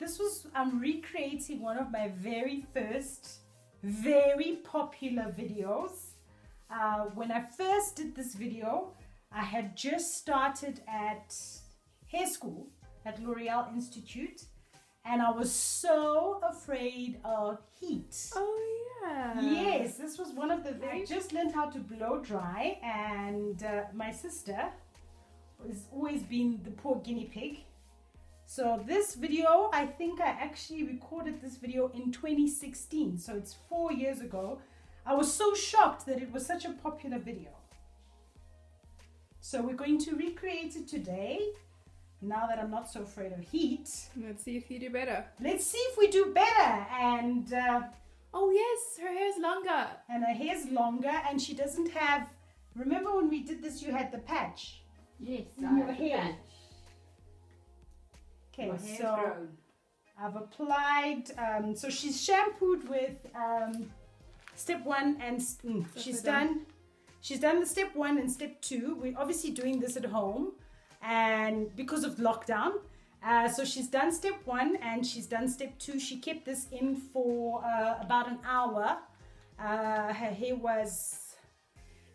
this was, I'm recreating one of my very first, very popular videos. When I first did this video, I had just started at hair school at L'Oreal Institute, and I was so afraid of heat. Oh yeah. Yes, this was one of the, I just learned how to blow dry, and my sister has always been the poor guinea pig. So this video, I think I actually recorded this video in 2016, so it's 4 years ago. I was so shocked that it was such a popular video. So we're going to recreate it today, now that I'm not so afraid of heat. Let's see if you do better. Let's see if we do better. And oh yes, her hair's longer. And her hair's longer, and she doesn't have, remember when we did this, you had the patch? Yes, in your hair. Okay, so grown. I've applied, so she's shampooed with step 1 and she's done the step 1 and step 2. We're obviously doing this at home, and because of lockdown, so she's done step 1 and she's done step 2. She kept this in for about an hour. Her hair was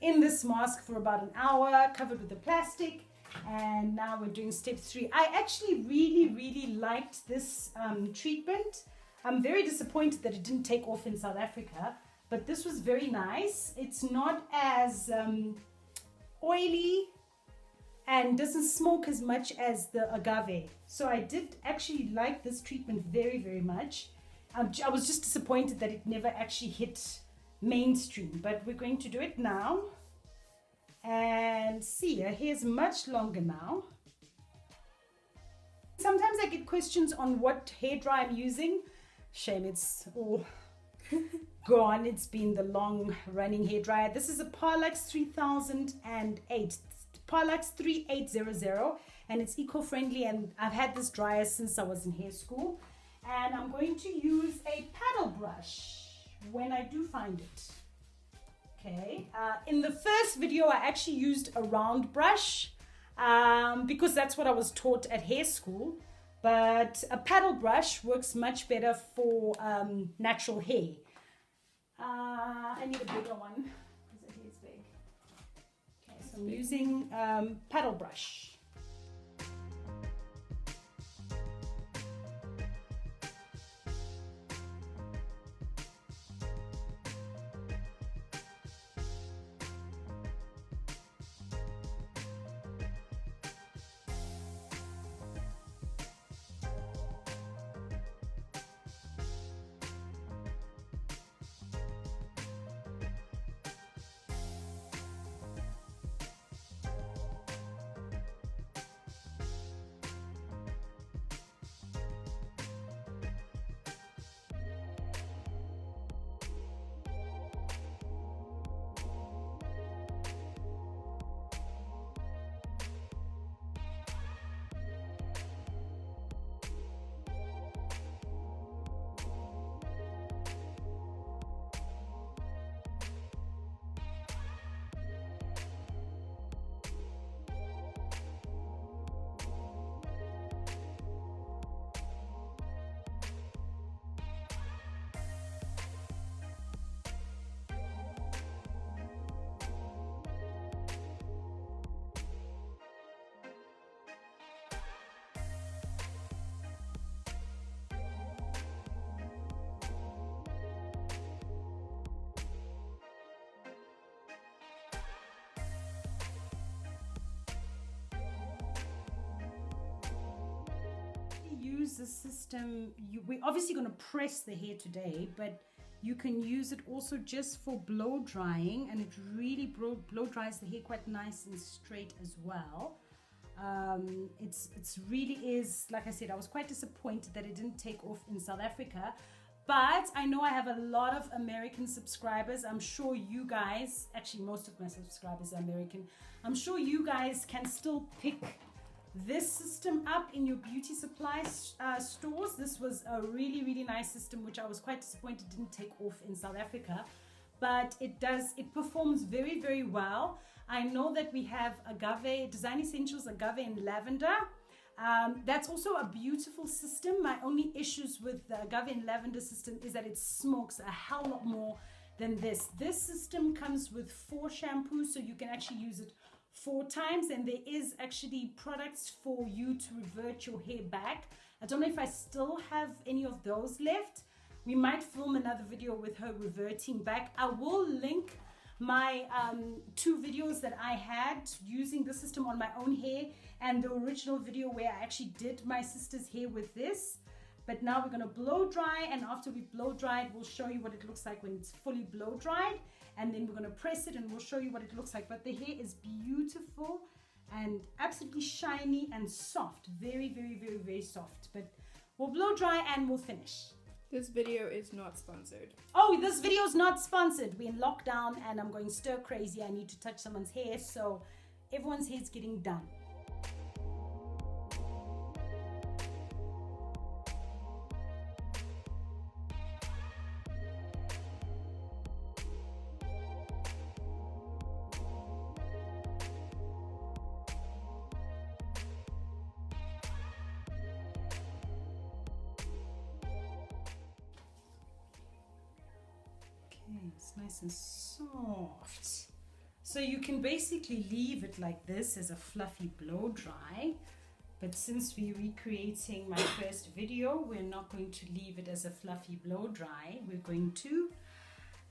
in this mask for about an hour, covered with the plastic. And now we're doing step 3. I actually really liked this treatment. I'm very disappointed that it didn't take off in South Africa, but this was very nice. It's not as oily and doesn't smoke as much as the agave. So I did actually like this treatment very much. I was just disappointed that it never actually hit mainstream, but we're going to do it now. And see, her hair's much longer now. Sometimes I get questions on what hair dye I'm using. Shame it's all gone. It's been the long running hair dryer. This is a Parlax 3008, Parlax 3800, and it's eco-friendly, and I've had this dryer since I was in hair school. And I'm going to use a paddle brush when I do find it. Okay, in the first video I actually used a round brush because that's what I was taught at hair school, but a paddle brush works much better for natural hair. I need a bigger one because the hair is big. Okay, so I'm using paddle brush. Use the system, we're obviously going to press the hair today, but you can use it also just for blow drying, and it really blow dries the hair quite nice and straight as well. It's really is, like I said, I was quite disappointed that it didn't take off in South Africa, but I know I have a lot of American subscribers. I'm sure you guys, actually most of my subscribers are American, I'm sure you guys can still pick this system up in your beauty supply stores. This was a really nice system, which I was quite disappointed didn't take off in South Africa, but it performs very well. I know that we have agave, Design Essentials agave and lavender, That's also a beautiful system. My only issues with the Agave and Lavender system is that it smokes a hell lot more than this. This system comes with 4 shampoos, so you can actually use it 4 times, and there is actually products for you to revert your hair back. I don't know if I still have any of those left. We might film another video with her reverting back. I will link my 2 videos that I had using the system on my own hair, and the original video where I actually did my sister's hair with this. But now we're going to blow dry, and after we blow dry it, we'll show you what it looks like when it's fully blow dried, and then we're going to press it and we'll show you what it looks like. But the hair is beautiful and absolutely shiny and soft, very, very, very, very soft. But we'll blow dry and we'll finish. This video is not sponsored. Oh, this video is not sponsored. We're in lockdown and I'm going stir crazy. I need to touch someone's hair, so everyone's hair's getting done. It's nice and soft. So you can basically leave it like this as a fluffy blow dry, but since we're recreating my first video, we're not going to leave it as a fluffy blow dry. We're going to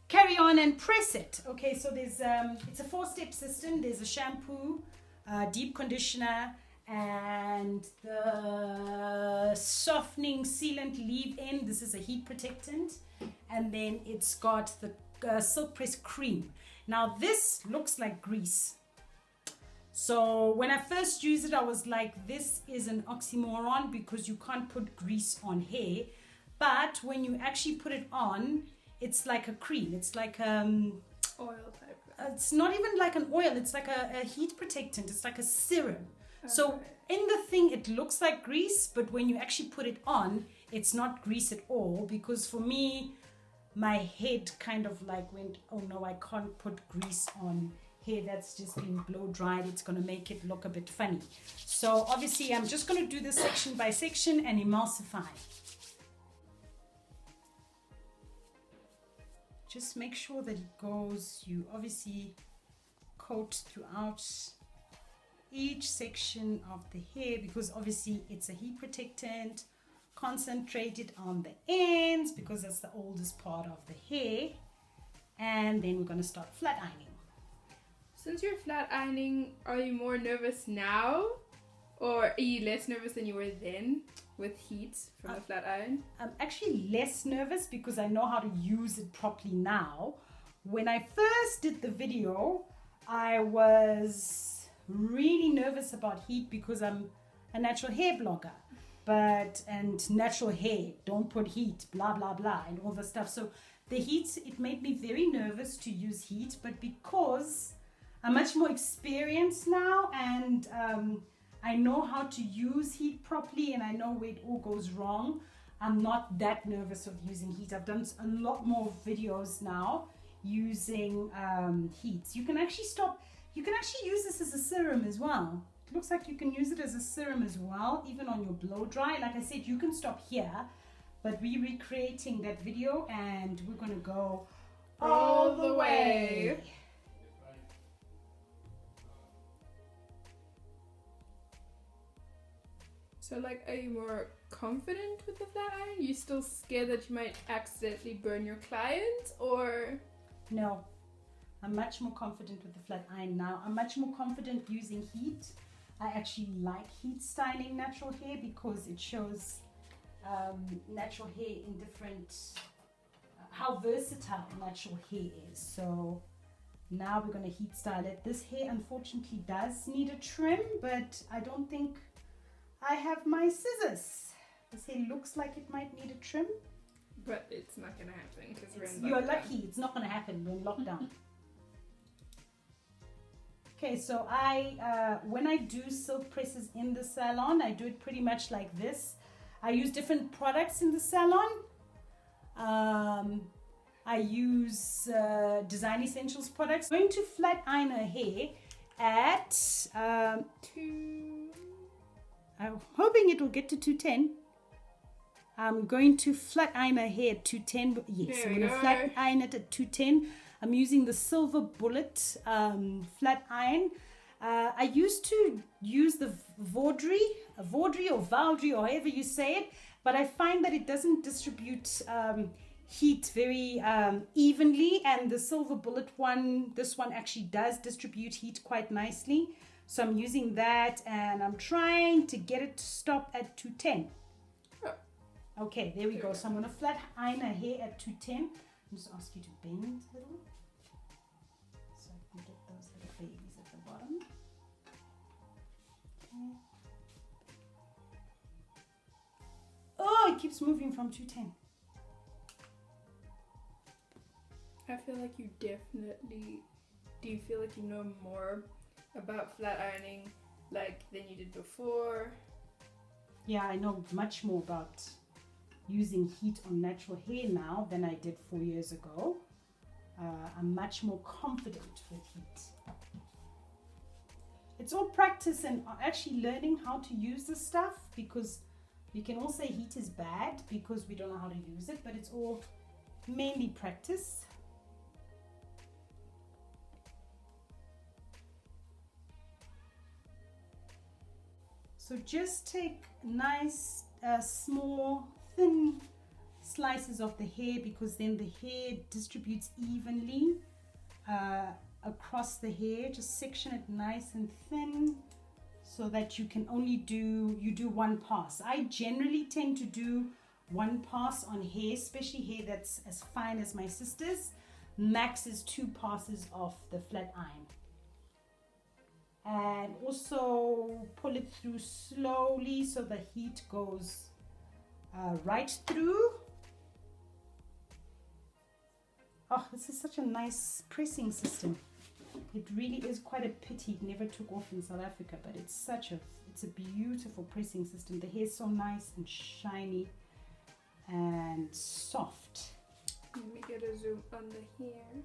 carry on and press it. Okay, so there's it's a 4-step system. There's a shampoo, deep conditioner, and the softening sealant leave-in. This is a heat protectant, and then it's got the silk press cream. Now this looks like grease, so when I first used it I was like, this is an oxymoron because you can't put grease on hair. But when you actually put it on, it's like a cream. It's like Oil type. it's not even like an oil, it's like a heat protectant. It's like a serum. So in the thing it looks like grease, but when you actually put it on, it's not grease at all. Because for me, my head kind of like went, oh no, I can't put grease on hair that's just been blow dried. It's going to make it look a bit funny. So obviously I'm just going to do this section by section and emulsify. Just make sure that it goes, you obviously coat throughout each section of the hair, because obviously it's a heat protectant. Concentrated on the ends because that's the oldest part of the hair, and then we're going to start flat ironing. Since you're flat ironing, are you more nervous now, or are you less nervous than you were then with heat from the flat iron? I'm actually less nervous because I know how to use it properly now. When I first did the video, I was really nervous about heat because I'm a natural hair blogger. And natural hair, don't put heat, blah blah blah, and all the stuff. So the heat, it made me very nervous to use heat. But because I'm much more experienced now, and I know how to use heat properly, and I know where it all goes wrong, I'm not that nervous of using heat. I've done a lot more videos now using heat. You can actually use this as a serum as well. Looks like you can use it as a serum as well, even on your blow dry. Like I said, you can stop here, but we're recreating that video and we're going to go all the way. So like, are you more confident with the flat iron? You still scared that you might accidentally burn your client, or? No, I'm much more confident with the flat iron now. I'm much more confident using heat. I actually like heat styling natural hair because it shows natural hair in different, how versatile natural hair is. So now we're going to heat style it. This hair unfortunately does need a trim, but I don't think I have my scissors. This hair looks like it might need a trim. But it's not going to happen because we're in lockdown. You're lucky, it's not going to happen. We're in lockdown. Okay, so when I do silk presses in the salon, I do it pretty much like this. I use different products in the salon. I use Design Essentials products. I'm going to flat iron her hair at I'm hoping it will get to 210. I'm going to flat iron her hair at 210. Yes, I'm going to flat iron it at 210. I'm using the Silver Bullet flat iron. I used to use the Vaudry or Valdry or however you say it, but I find that it doesn't distribute heat very evenly, and the Silver Bullet one, this one actually does distribute heat quite nicely. So I'm using that, and I'm trying to get it to stop at 210. Okay, there we go. So I'm going to flat iron her hair at 210. I'll just ask you to bend a little, so I can get those little babies at the bottom. Okay. Oh, it keeps moving from 210. I feel like you definitely... Do you feel like you know more about flat ironing like than you did before? Yeah, I know much more about using heat on natural hair now than I did 4 years ago. I'm much more confident with heat. It's all practice and actually learning how to use the stuff, because you can all say heat is bad because we don't know how to use it, but it's all mainly practice. So just take nice, small, thin slices of the hair, because then the hair distributes evenly across the hair. Just section it nice and thin so that you can only do one pass. I generally tend to do one pass on hair, especially hair that's as fine as my sister's. Max is 2 passes of the flat iron. And also pull it through slowly so the heat goes right through. Oh, this is such a nice pressing system. It really is quite a pity it never took off in South Africa, but it's a beautiful pressing system. The hair is so nice and shiny and soft. Let me get a zoom on the hair.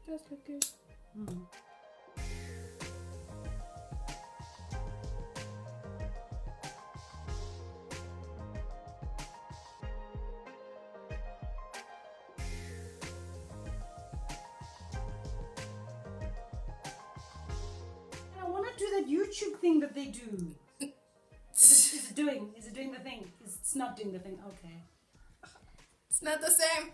Does look good. I want to do that YouTube thing that they do. Is it doing the thing? It's not doing the thing. Okay. It's not the same.